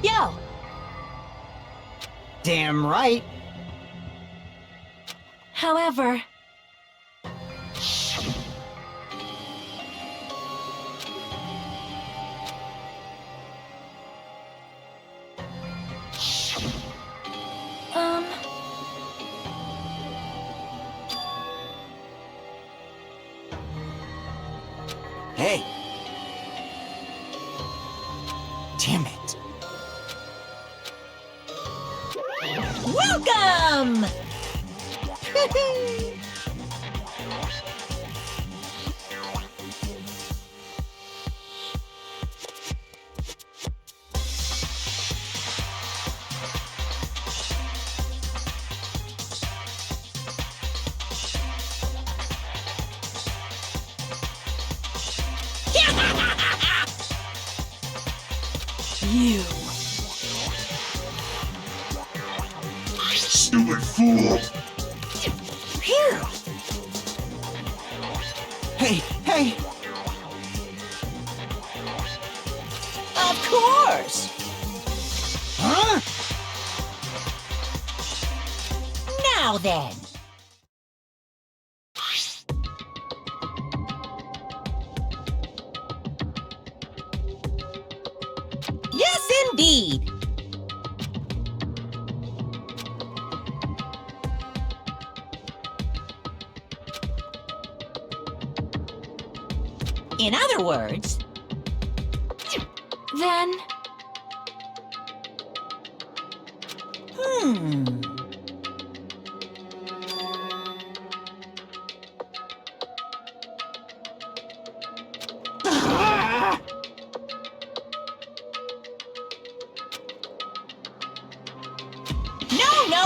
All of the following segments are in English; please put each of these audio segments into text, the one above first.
Yo! Damn right. However... Hey. Damn it. Welcome! You. Stupid fool! Here. Hey. Of course! Huh? Now then. Yes, indeed. In other words, then...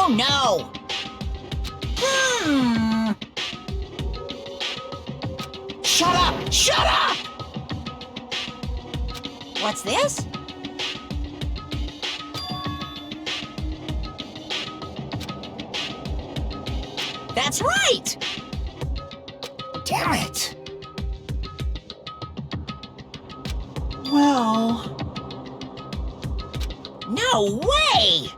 No! Shut up! What's this? That's right! Damn it! Well... No way!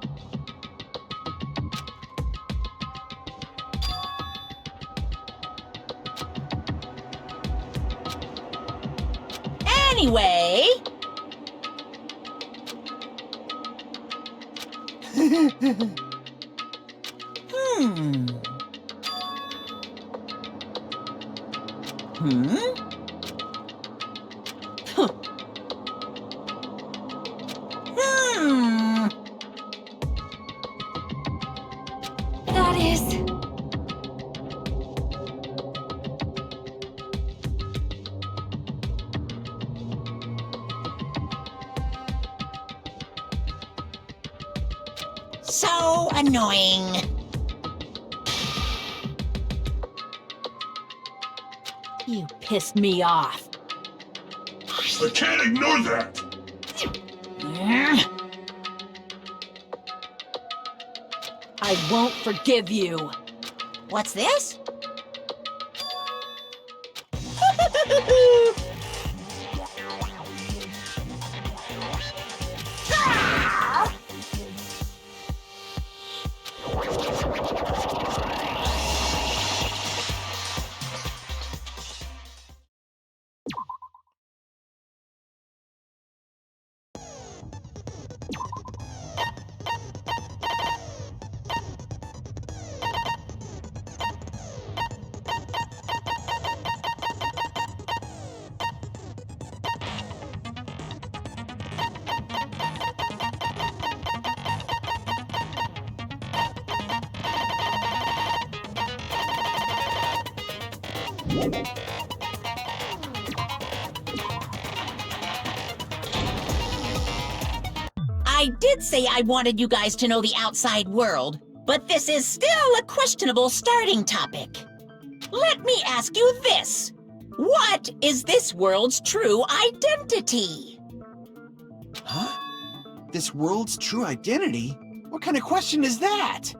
Anyway... That is... so annoying. You pissed me off. I can't ignore that! I won't forgive you. What's this? I did say I wanted you guys to know the outside world. but this is still a questionable starting topic. Let me ask you this. What is this world's true identity? Huh? This world's true identity? What kind of question is that?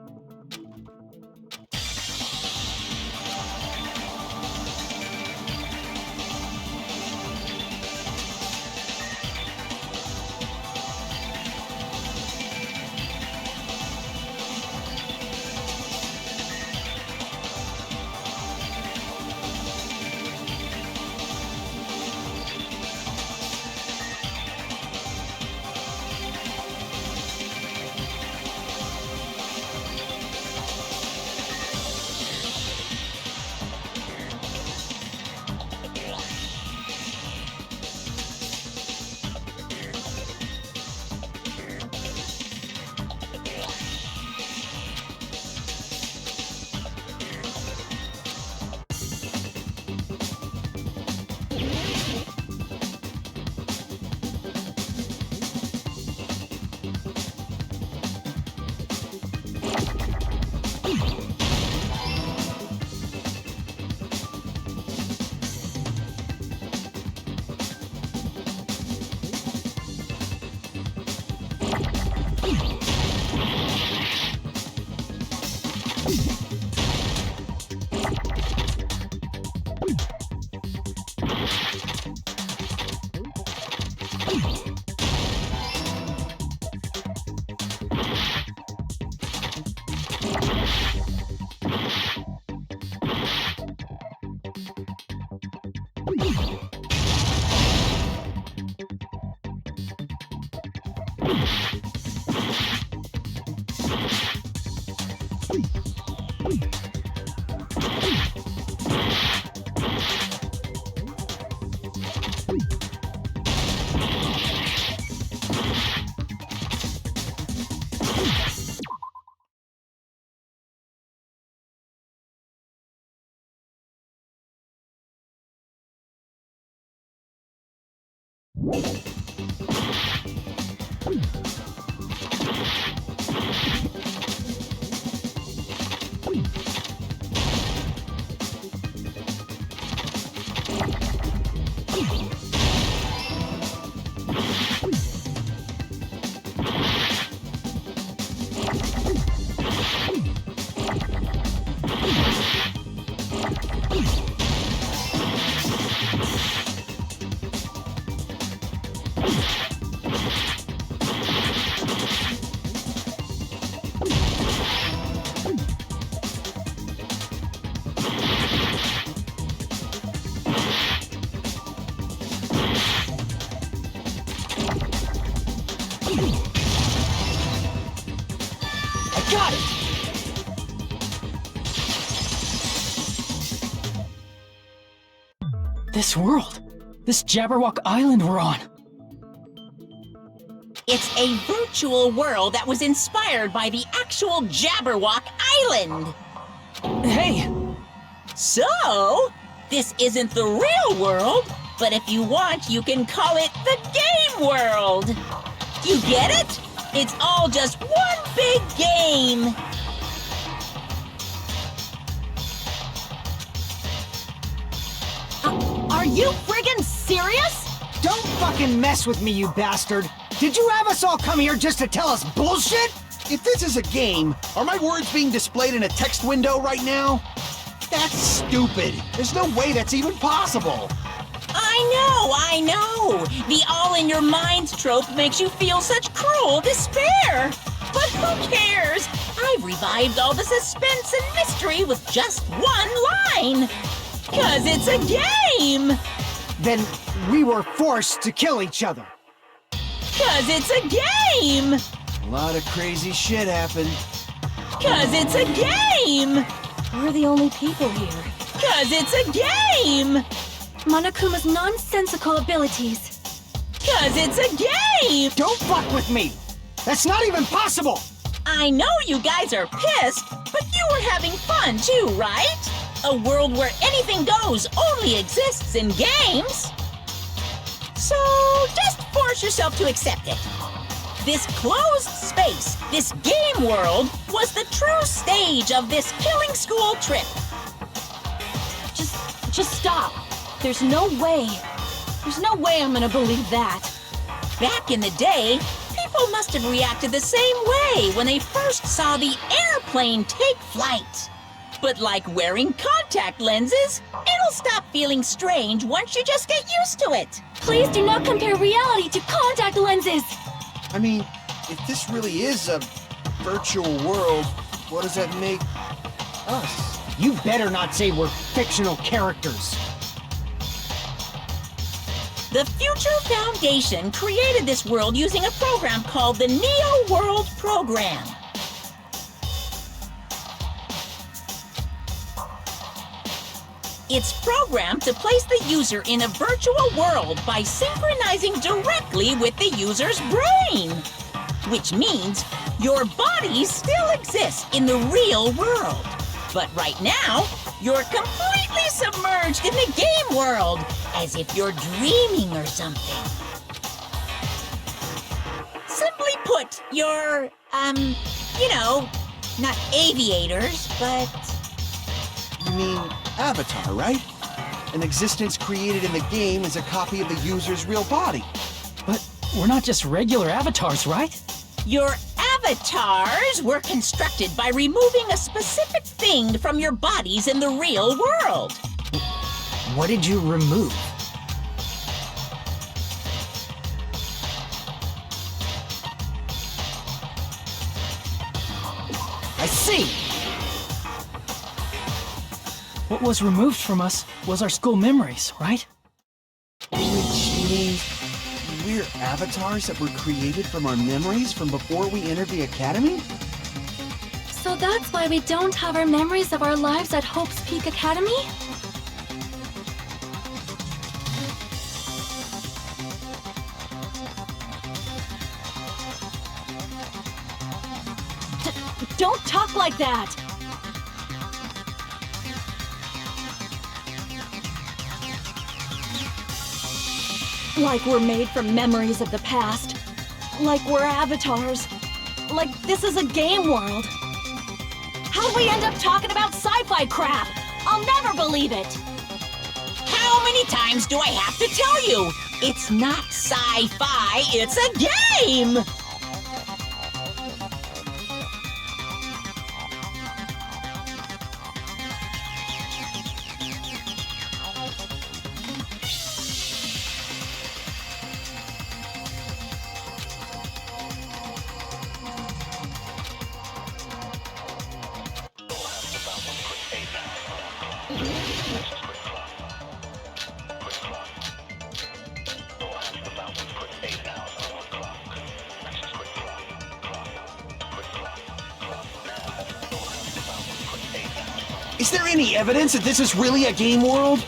Got it! This world. This Jabberwock Island we're on. It's a virtual world that was inspired by the actual Jabberwock Island. Hey! So, this isn't the real world, but if you want, you can call it the game world. You get it? It's all just one big game. Are you friggin' serious? Don't fucking mess with me, you bastard! Did you have us all come here just to tell us bullshit? If this is a game, are my words being displayed in a text window right now? That's stupid. There's no way that's even possible. I know! The all-in-your-minds trope makes you feel such cruel despair! But who cares? I've revived all the suspense and mystery with just one line! 'Cause it's a game! Then we were forced to kill each other. 'Cause it's a game! A lot of crazy shit happened. 'Cause it's a game! We're the only people here. 'Cause it's a game! Monokuma's nonsensical abilities. 'Cause it's a game! Don't fuck with me! That's not even possible! I know you guys are pissed, but you were having fun too, right? A world where anything goes only exists in games. So just force yourself to accept it. This closed space, this game world, was the true stage of this killing school trip. Just stop. There's no way I'm gonna believe that. Back in the day, people must have reacted the same way when they first saw the airplane take flight. But like wearing contact lenses, it'll stop feeling strange once you just get used to it. Please do not compare reality to contact lenses. I mean, if this really is a virtual world, what does that make us? You better not say we're fictional characters. The Future Foundation created this world using a program called the Neo World Program. It's programmed to place the user in a virtual world by synchronizing directly with the user's brain. Which means your body still exists in the real world. But right now, you're completely submerged in the game world, as if you're dreaming or something. Simply put, you're, not aviators, but... You mean Avatar, right? An existence created in the game is a copy of the user's real body. But we're not just regular avatars, right? Your avatars were constructed by removing a specific thing from your bodies in the real world. What did you remove? I see! What was removed from us was our school memories, right? Which means we're avatars that were created from our memories from before we entered the academy? So that's why we don't have our memories of our lives at Hope's Peak Academy? Don't talk like that! Like we're made from memories of the past. Like we're avatars. Like this is a game world. How'd we end up talking about sci-fi crap? I'll never believe it! How many times do I have to tell you? It's not sci-fi, it's a game! Is there any evidence that this is really a game world?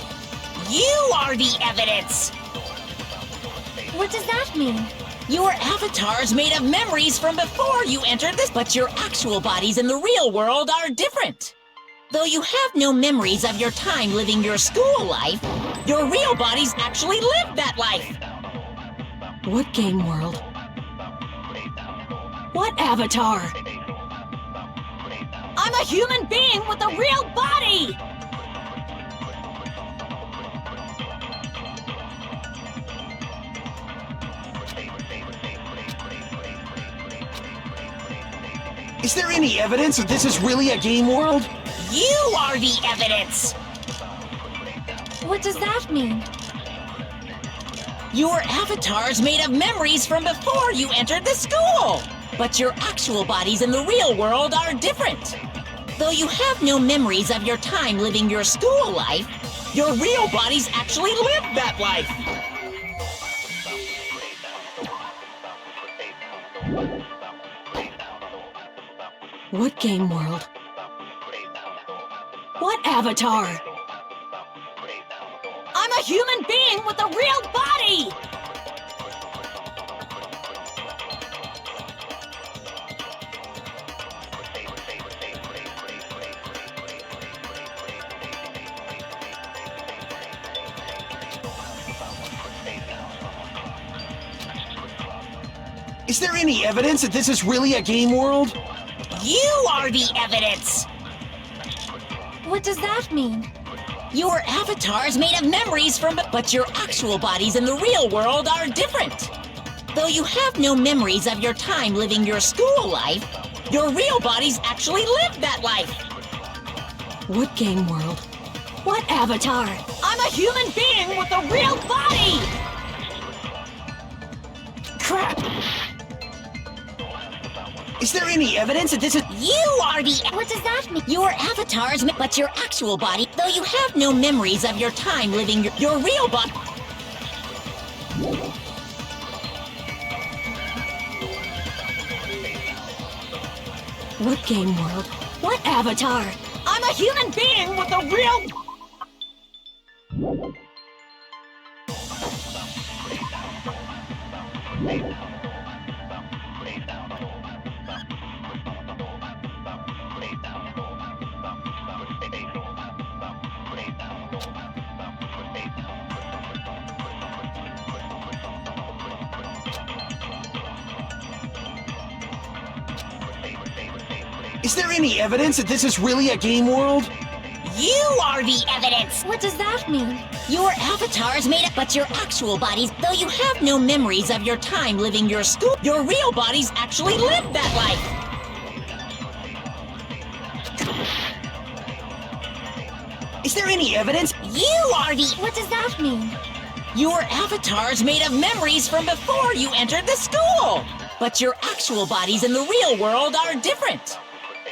You are the evidence! What does that mean? Your avatar's made of memories from before you entered this, but your actual bodies in the real world are different. Though you have no memories of your time living your school life, your real bodies actually lived that life. What game world? What avatar? I'm a human being with a real body! Is there any evidence that this is really a game world? You are the evidence! What does that mean? Your avatar's made of memories from before you entered the school, but your actual bodies in the real world are different. Though you have no memories of your time living your school life, your real bodies actually lived that life. What game world? What avatar? I'm a human being with a real body! Is there any evidence that this is really a game world? You are the evidence! What does that mean? Your avatar's made of memories from, but your actual bodies in the real world are different. Though you have no memories of your time living your school life, your real bodies actually lived that life. What game world? What avatar? I'm a human being with a real body! Crap! Is there any evidence that this is... You are the... What does that mean? Your avatar's, but your actual body, though you have no memories of your time living your real body. What game world? What avatar? I'm a human being with a real... Is there any evidence that this is really a game world? You are the evidence! What does that mean? Your avatar's made up, but your actual bodies, though you have no memories of your time living your school, your real bodies actually lived that life. Is there any evidence? You are the... What does that mean? Your avatar's made of memories from before you entered the school, but your actual bodies in the real world are different.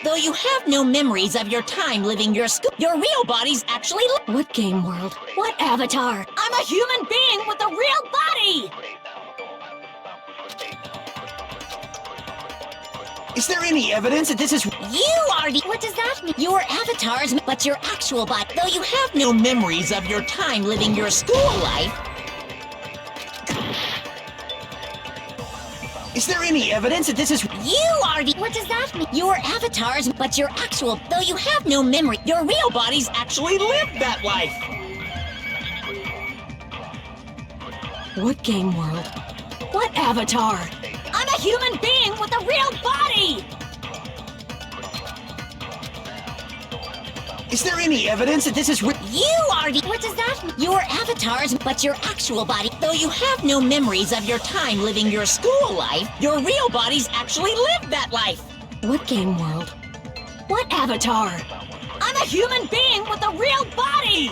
Though you have no memories of your time living your school, your real bodies actually What game world? What avatar? I'm a human being with a real body! Is there any evidence that this is... You are the... What does that mean? Your avatar's, but your actual body, though you have no memories of your time living your school life. Is there any evidence that this is... You are the... What does that mean? Your avatar's, but your actual, though you have no memory, your real bodies actually lived that life. What game world? What avatar? I'm a human being with a real body! Is there any evidence that this is... You are the... What does that mean? Your avatar's, but your actual body, though you have no memories of your time living your school life, your real bodies actually lived that life. What game world? What avatar? I'm a human being with a real body!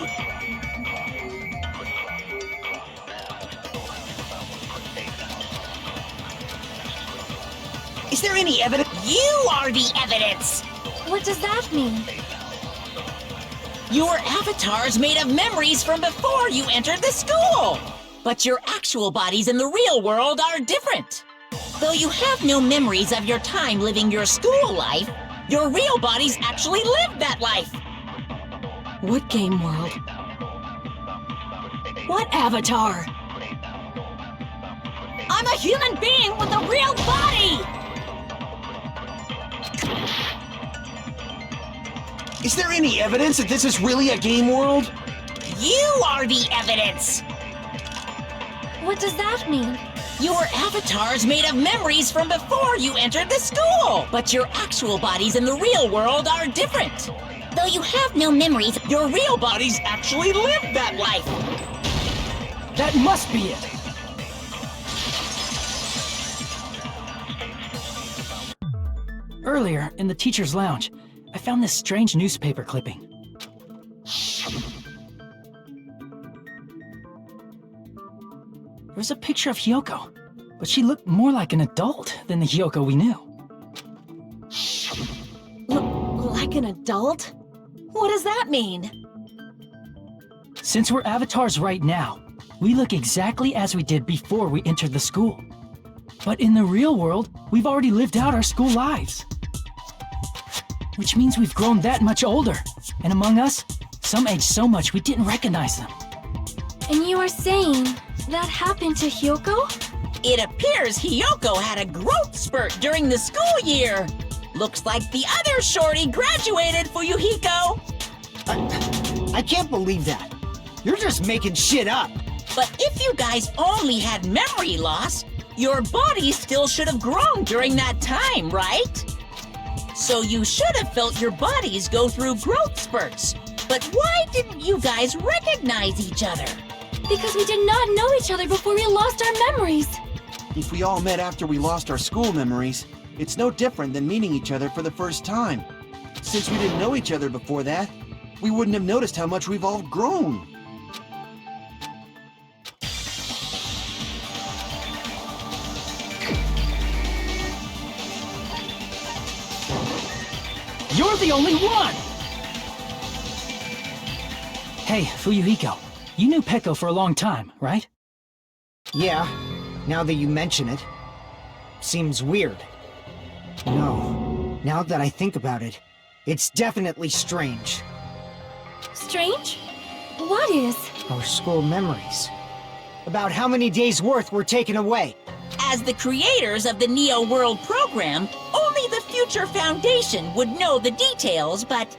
Is there any evidence... You are the evidence. What does that mean? Your avatar's made of memories from before you entered the school, but your actual bodies in the real world are different. Though you have no memories of your time living your school life, your real bodies actually lived that life. What game world? What avatar? I'm a human being with a real body! Is there any evidence that this is really a game world? You are the evidence. What does that mean? Your avatar's made of memories from before you entered the school, but your actual bodies in the real world are different. Though you have no memories, your real bodies actually lived that life. That must be it! Earlier, in the teacher's lounge, I found this strange newspaper clipping. There was a picture of Hyoko, but she looked more like an adult than the Hyoko we knew. Like an adult? What does that mean? Since we're avatars right now, we look exactly as we did before we entered the school. But in the real world, we've already lived out our school lives. Which means we've grown that much older. And among us, some aged so much we didn't recognize them. And you are saying that happened to Hyoko? It appears Hyoko had a growth spurt during the school year. Looks like the other shorty graduated, Fuyuhiko. I can't believe that. You're just making shit up. But if you guys only had memory loss, Your body still should have grown during that time, right? So you should have felt your bodies go through growth spurts. But why didn't you guys recognize each other? Because we did not know each other before we lost our memories. If we all met after we lost our school memories, it's no different than meeting each other for the first time. Since we didn't know each other before that, we wouldn't have noticed how much we've all grown. You're the only one! Hey, Fuyuhiko, you knew Peko for a long time, right? Yeah, now that you mention it. Seems weird. No, now that I think about it, it's definitely strange. Strange? What is? Our school memories. About how many days' worth were taken away. As the creators of the Neo World program, only the Future Foundation would know the details, but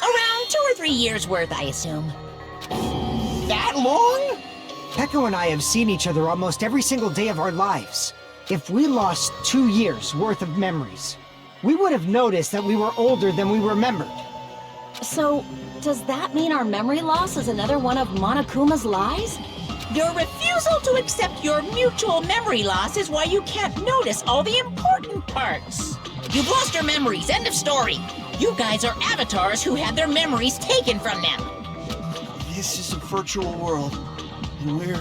around 2 or 3 years worth, I assume. That long? Peko and I have seen each other almost every single day of our lives. If we lost 2 years' worth of memories, we would have noticed that we were older than we remembered. So, does that mean our memory loss is another one of Monokuma's lies? Your refusal to accept your mutual memory loss is why you can't notice all the important parts. You've lost your memories, end of story. You guys are avatars who had their memories taken from them. This is a virtual world, and we're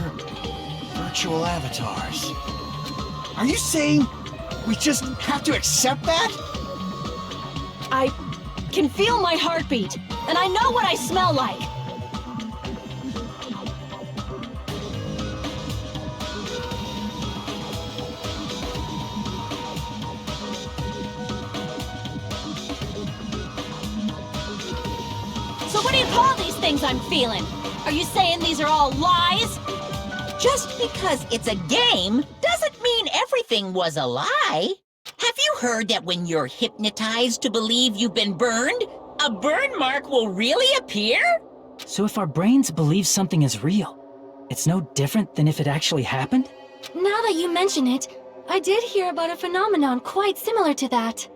virtual avatars. Are you saying we just have to accept that? I can feel my heartbeat, and I know what I smell like. So what do you call these things I'm feeling? Are you saying these are all lies? Just because it's a game doesn't mean everything was a lie. Have you heard that when you're hypnotized to believe you've been burned, a burn mark will really appear? So if our brains believe something is real, it's no different than if it actually happened? Now that you mention it, I did hear about a phenomenon quite similar to that.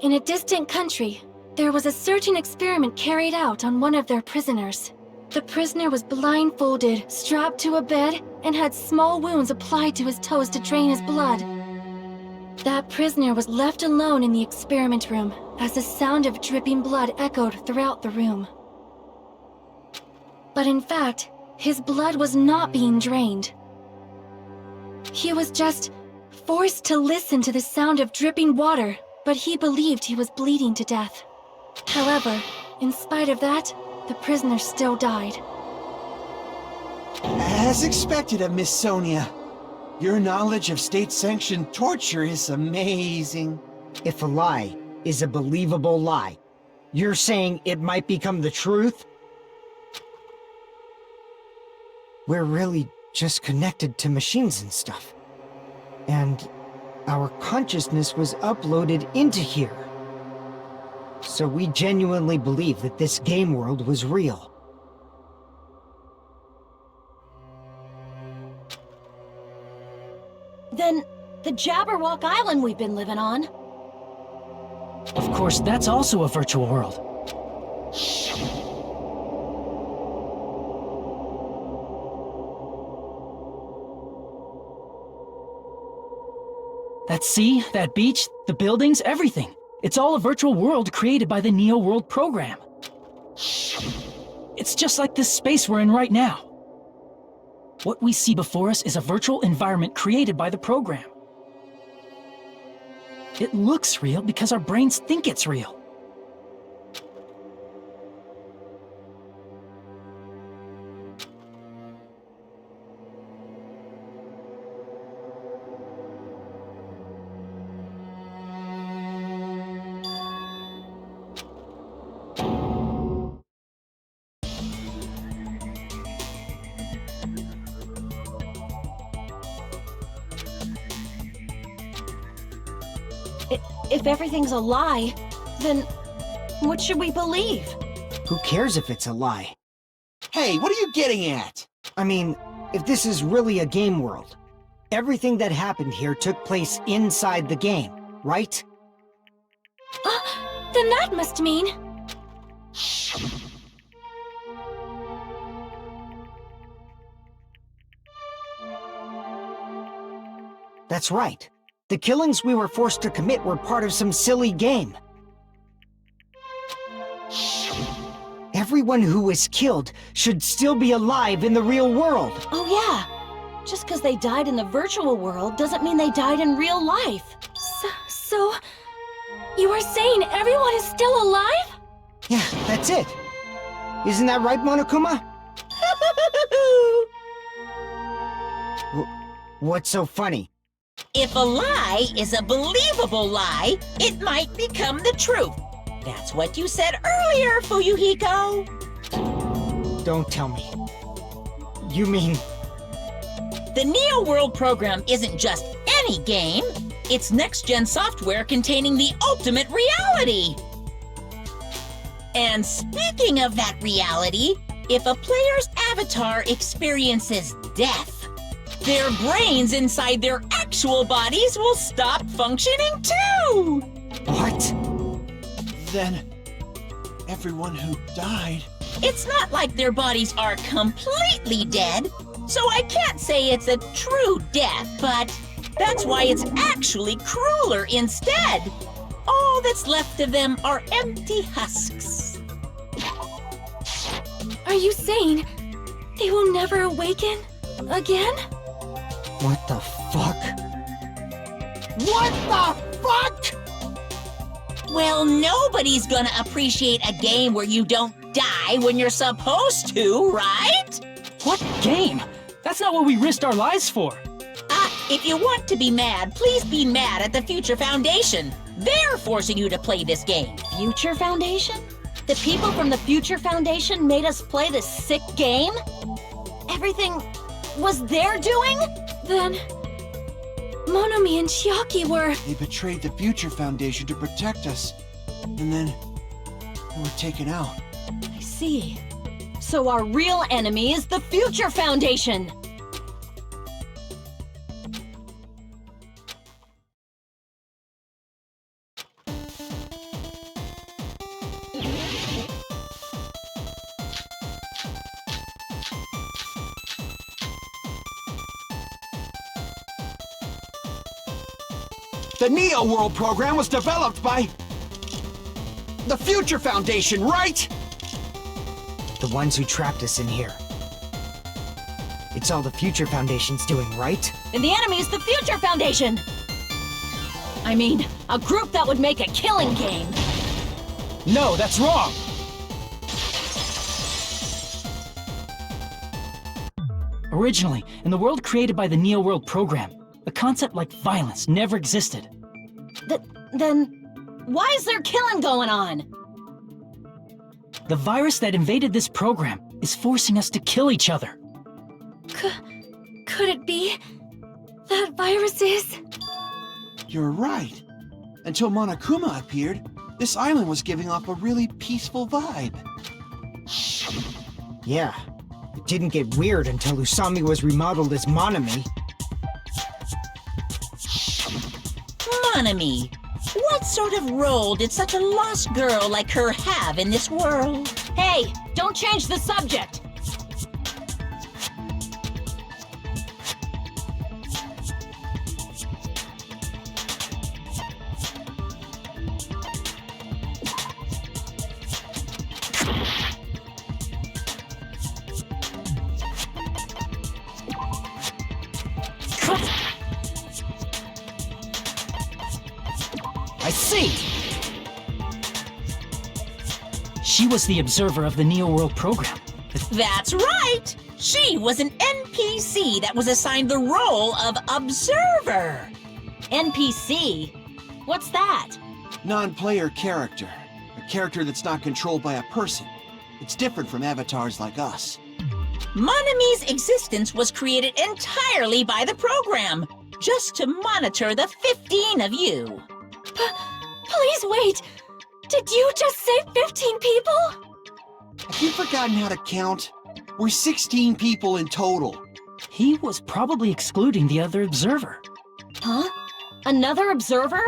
In a distant country, there was a certain experiment carried out on one of their prisoners. The prisoner was blindfolded, strapped to a bed, and had small wounds applied to his toes to drain his blood. That prisoner was left alone in the experiment room as the sound of dripping blood echoed throughout the room. But in fact, his blood was not being drained. He was just forced to listen to the sound of dripping water, but he believed he was bleeding to death. However, in spite of that, the prisoner still died. As expected of Miss Sonia. Your knowledge of state-sanctioned torture is amazing. If a lie is a believable lie, you're saying it might become the truth? We're really just connected to machines and stuff. And our consciousness was uploaded into here. So we genuinely believe that this game world was real. Then, the Jabberwock Island we've been living on. Of course, that's also a virtual world. That sea, that beach, the buildings, everything. It's all a virtual world created by the Neo World program. It's just like this space we're in right now. What we see before us is a virtual environment created by the program. It looks real because our brains think it's real. If everything's a lie, then what should we believe? Who cares if it's a lie? Hey, what are you getting at? I mean, if this is really a game world, everything that happened here took place inside the game, right? Then that must mean... That's right. The killings we were forced to commit were part of some silly game. Everyone who was killed should still be alive in the real world. Oh yeah. Just because they died in the virtual world doesn't mean they died in real life. So you are saying everyone is still alive? Yeah, that's it. Isn't that right, Monokuma? What's so funny? If a lie is a believable lie, it might become the truth. That's what you said earlier, Fuyuhiko. Don't tell me. You mean... The Neo World program isn't just any game. It's next-gen software containing the ultimate reality. And speaking of that reality, if a player's avatar experiences death, their brains inside their actual bodies will stop functioning too! What? Then, everyone who died... It's not like their bodies are completely dead, so I can't say it's a true death, but that's why it's actually crueler instead. All that's left of them are empty husks. Are you saying they will never awaken again? What the fuck? What the fuck?! Well, nobody's gonna appreciate a game where you don't die when you're supposed to, right? What game? That's not what we risked our lives for. If you want to be mad, please be mad at the Future Foundation. They're forcing you to play this game. Future Foundation? The people from the Future Foundation made us play this sick game? Everything was their doing? Then Monomi and Chiaki were... They betrayed the Future Foundation to protect us. And then... we were taken out. I see. So our real enemy is the Future Foundation! The Neo World program was developed by... the Future Foundation, right? The ones who trapped us in here. It's all the Future Foundation's doing, right? And the enemy is the Future Foundation! I mean, a group that would make a killing game. No, that's wrong! Originally, in the world created by the Neo World program, a concept like violence never existed. Then, why is there killing going on? The virus that invaded this program is forcing us to kill each other. Could it be that virus is... You're right. Until Monokuma appeared, this island was giving off a really peaceful vibe. Yeah. It didn't get weird until Usami was remodeled as Monomi. Monomi, what sort of role did such a lost girl like her have in this world? Hey, don't change the subject! I see! She was the observer of the Neo World program. That's right! She was an NPC that was assigned the role of observer. NPC? What's that? Non-player character. A character that's not controlled by a person. It's different from avatars like us. Monomi's existence was created entirely by the program, just to monitor the 15 of you. Please wait! Did you just say 15 people? Have you forgotten how to count? We're 16 people in total. He was probably excluding the other observer. Huh? Another observer?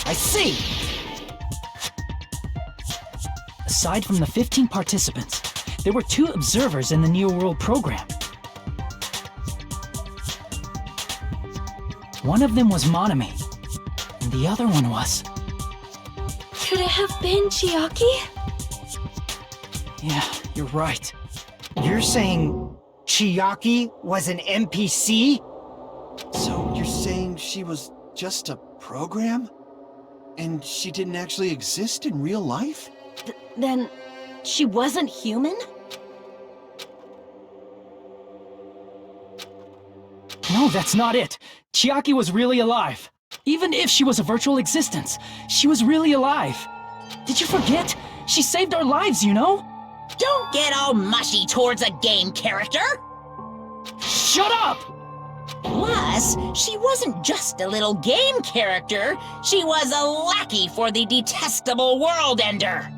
I see! Aside from the 15 participants, there were 2 observers in the Neo World program. One of them was Monami, and the other one was... Could it have been Chiaki? Yeah, you're right. You're saying Chiaki was an NPC? So you're saying she was just a program? And she didn't actually exist in real life? Then she wasn't human? No, that's not it. Chiaki was really alive. Even if she was a virtual existence, she was really alive. Did you forget? She saved our lives, you know? Don't get all mushy towards a game character! Shut up! Plus, she wasn't just a little game character, she was a lackey for the detestable World Ender!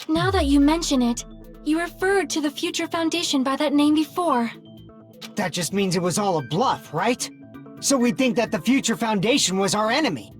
Now that you mention it, you referred to the Future Foundation by that name before. That just means it was all a bluff, right? So we think that the Future Foundation was our enemy.